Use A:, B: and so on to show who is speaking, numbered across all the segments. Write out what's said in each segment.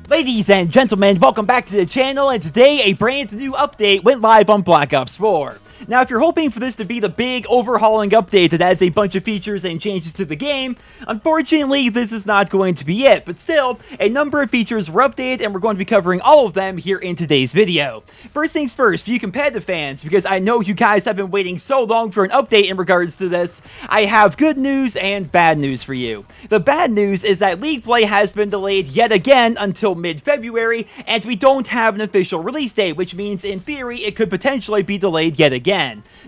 A: Ladies and gentlemen, welcome back to the channel, and today a brand new update went live on Black Ops 4. Now, if you're hoping for this to be the big overhauling update that adds a bunch of features and changes to the game, unfortunately, this is not going to be it, but still, a number of features were updated, and we're going to be covering all of them here in today's video. First things first, for you competitive fans, because I know you guys have been waiting so long for an update in regards to this, I have good news and bad news for you. The bad news is that League Play has been delayed yet again until mid-February, and we don't have an official release date, which means in theory it could potentially be delayed yet again.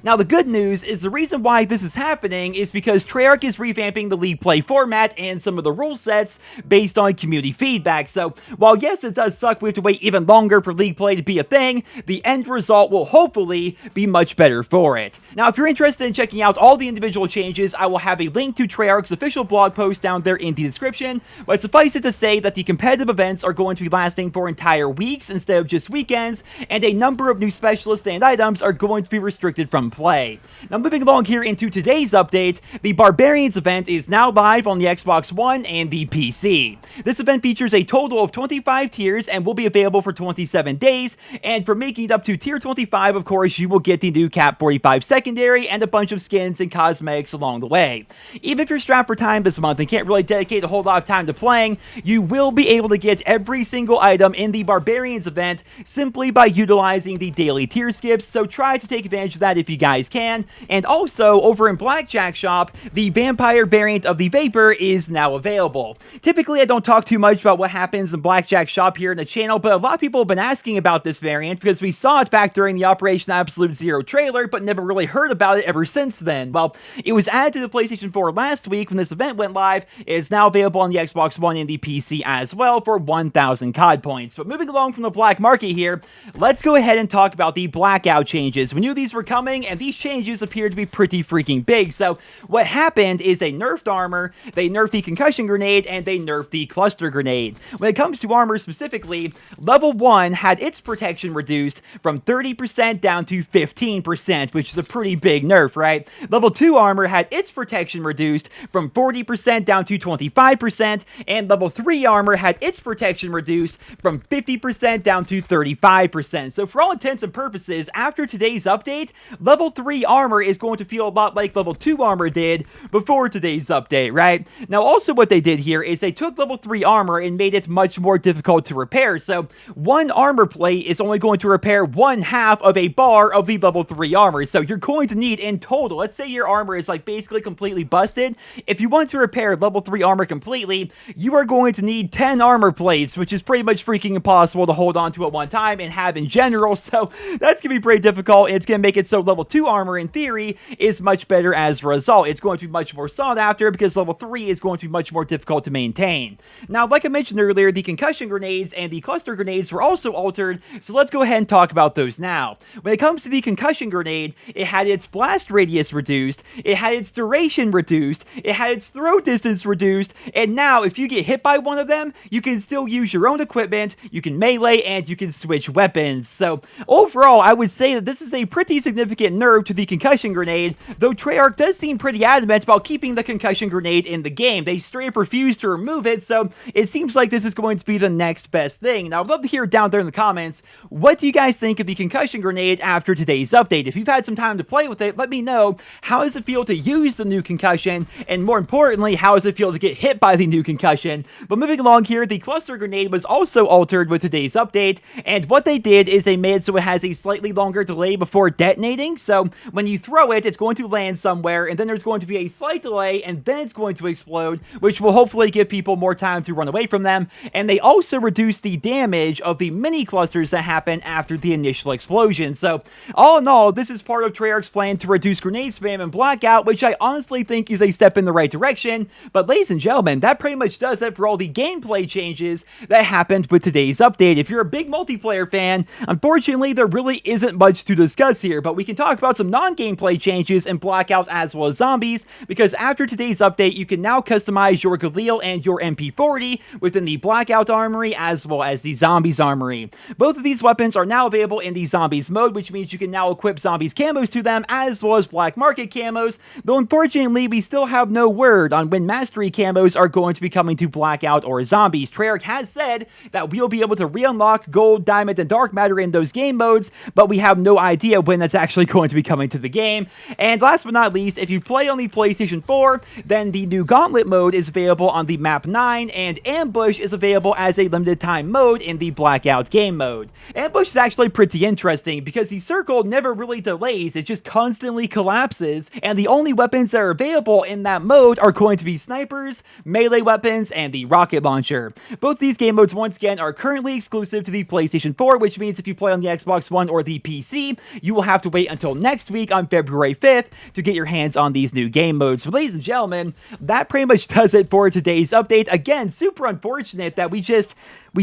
A: Now, the good news is the reason why this is happening is because Treyarch is revamping the League Play format and some of the rule sets based on community feedback. So, while yes, it does suck we have to wait even longer for League Play to be a thing, the end result will hopefully be much better for it. Now, if you're interested in checking out all the individual changes, I will have a link to Treyarch's official blog post down there in the description, but suffice it to say that the competitive events are going to be lasting for entire weeks instead of just weekends, and a number of new specialists and items are going to be restricted from play. Now, moving along here into today's update, the Barbarians event is now live on the Xbox One and the PC. This event features a total of 25 tiers and will be available for 27 days, and for making it up to tier 25, of course, you will get the new Cap 45 secondary and a bunch of skins and cosmetics along the way. Even if you're strapped for time this month and can't really dedicate a whole lot of time to playing, you will be able to get every single item in the Barbarians event simply by utilizing the daily tier skips, so try to take advantage of that if you guys can. And also, over in Blackjack Shop, the vampire variant of the Vapor is now available. Typically, I don't talk too much about what happens in Blackjack Shop here in the channel, but a lot of people have been asking about this variant because we saw it back during the Operation Absolute Zero trailer, but never really heard about it ever since then. Well, it was added to the PlayStation 4 last week when this event went live. It's now available on the Xbox One and the PC as well for 1,000 COD points. But moving along from the black market here, let's go ahead and talk about the Blackout changes. We knew these were coming, and these changes appear to be pretty freaking big. So what happened is they nerfed armor, they nerfed the concussion grenade, and they nerfed the cluster grenade. When it comes to armor specifically, level 1 had its protection reduced from 30% down to 15%, which is a pretty big nerf, right? Level 2 armor had its protection reduced from 40% down to 25%, and level 3 armor had its protection reduced from 50% down to 35%. So for all intents and purposes, after today's update, level 3 armor is going to feel a lot like level 2 armor did before today's update, right? Now, also what they did here is they took level 3 armor and made it much more difficult to repair. So one armor plate is only going to repair 1/2 of a bar of the level 3 armor. So you're going to need in total, let's say your armor is like basically completely busted. If you want to repair level 3 armor completely, you are going to need 10 armor plates, which is pretty much freaking impossible to hold on to at one time and have in general. So that's going to be pretty difficult, and it's going to make it so level 2 armor in theory is much better as a result. It's going to be much more sought after because level 3 is going to be much more difficult to maintain. Now, like I mentioned earlier, the concussion grenades and the cluster grenades were also altered, so let's go ahead and talk about those now. When it comes to the concussion grenade, it had its blast radius reduced, it had its duration reduced, it had its throw distance reduced, and now if you get hit by one of them, you can still use your own equipment, you can melee, and you can switch weapons. So overall, I would say that this is a pretty significant nerf to the concussion grenade, though Treyarch does seem pretty adamant about keeping the concussion grenade in the game. They straight up refuse to remove it, so it seems like this is going to be the next best thing. Now, I'd love to hear down there in the comments, what do you guys think of the concussion grenade after today's update? If you've had some time to play with it, let me know, how does it feel to use the new concussion, and more importantly, how does it feel to get hit by the new concussion? But moving along here, the cluster grenade was also altered with today's update, and what they did is they made it so it has a slightly longer delay before detonating. So when you throw it, it's going to land somewhere, and then there's going to be a slight delay, and then it's going to explode, which will hopefully give people more time to run away from them. And they also reduce the damage of the mini clusters that happen after the initial explosion. So all in all, this is part of Treyarch's plan to reduce grenade spam and Blackout, which I honestly think is a step in the right direction. But ladies and gentlemen, that pretty much does it for all the gameplay changes that happen happened with today's update. If you're a big multiplayer fan, unfortunately, there really isn't much to discuss here, but we can talk about some non-gameplay changes in Blackout as well as zombies, because after today's update, you can now customize your Galil and your MP40 within the Blackout Armory as well as the Zombies Armory. Both of these weapons are now available in the Zombies mode, which means you can now equip Zombies camos to them as well as Black Market camos, though unfortunately, we still have no word on when Mastery camos are going to be coming to Blackout or Zombies. Treyarch has said that we'll be able to re-unlock Gold, Diamond, and Dark Matter in those game modes, but we have no idea when that's actually going to be coming to the game. And last but not least, if you play on the PlayStation 4, then the new Gauntlet mode is available on the map 9, and Ambush is available as a limited time mode in the Blackout game mode. Ambush is actually pretty interesting because the circle never really delays, it just constantly collapses, and the only weapons that are available in that mode are going to be snipers, melee weapons, and the rocket launcher. Both these game modes, once again, are currently exclusive to the PlayStation 4, which means if you play on the Xbox One or the PC, you will have to wait until next week on February 5th to get your hands on these new game modes. So ladies and gentlemen, that pretty much does it for today's update. Again, super unfortunate that we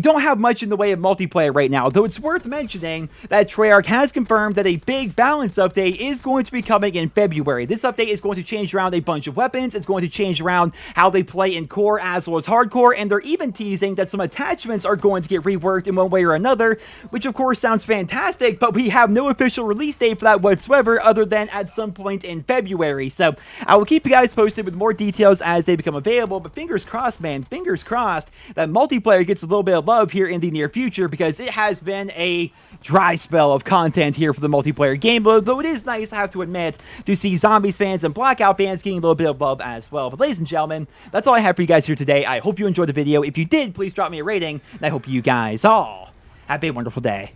A: don't have much in the way of multiplayer right now, though it's worth mentioning that Treyarch has confirmed that a big balance update is going to be coming in February. This update is going to change around a bunch of weapons, it's going to change around how they play in core as well as hardcore, and they're even teasing that some attachments are going to get reworked in one way or another, which of course sounds fantastic, but we have no official release date for that whatsoever other than at some point in February. So I will keep you guys posted with more details as they become available, but fingers crossed, man, fingers crossed that multiplayer gets a little bit of love here in the near future, because it has been a dry spell of content here for the multiplayer game mode, though it is nice, I have to admit, to see Zombies fans and Blackout fans getting a little bit of love as well. But ladies and gentlemen, that's all I have for you guys here today. I hope you enjoyed the video. If you did, please drop me a rating, and I hope you guys all have a wonderful day.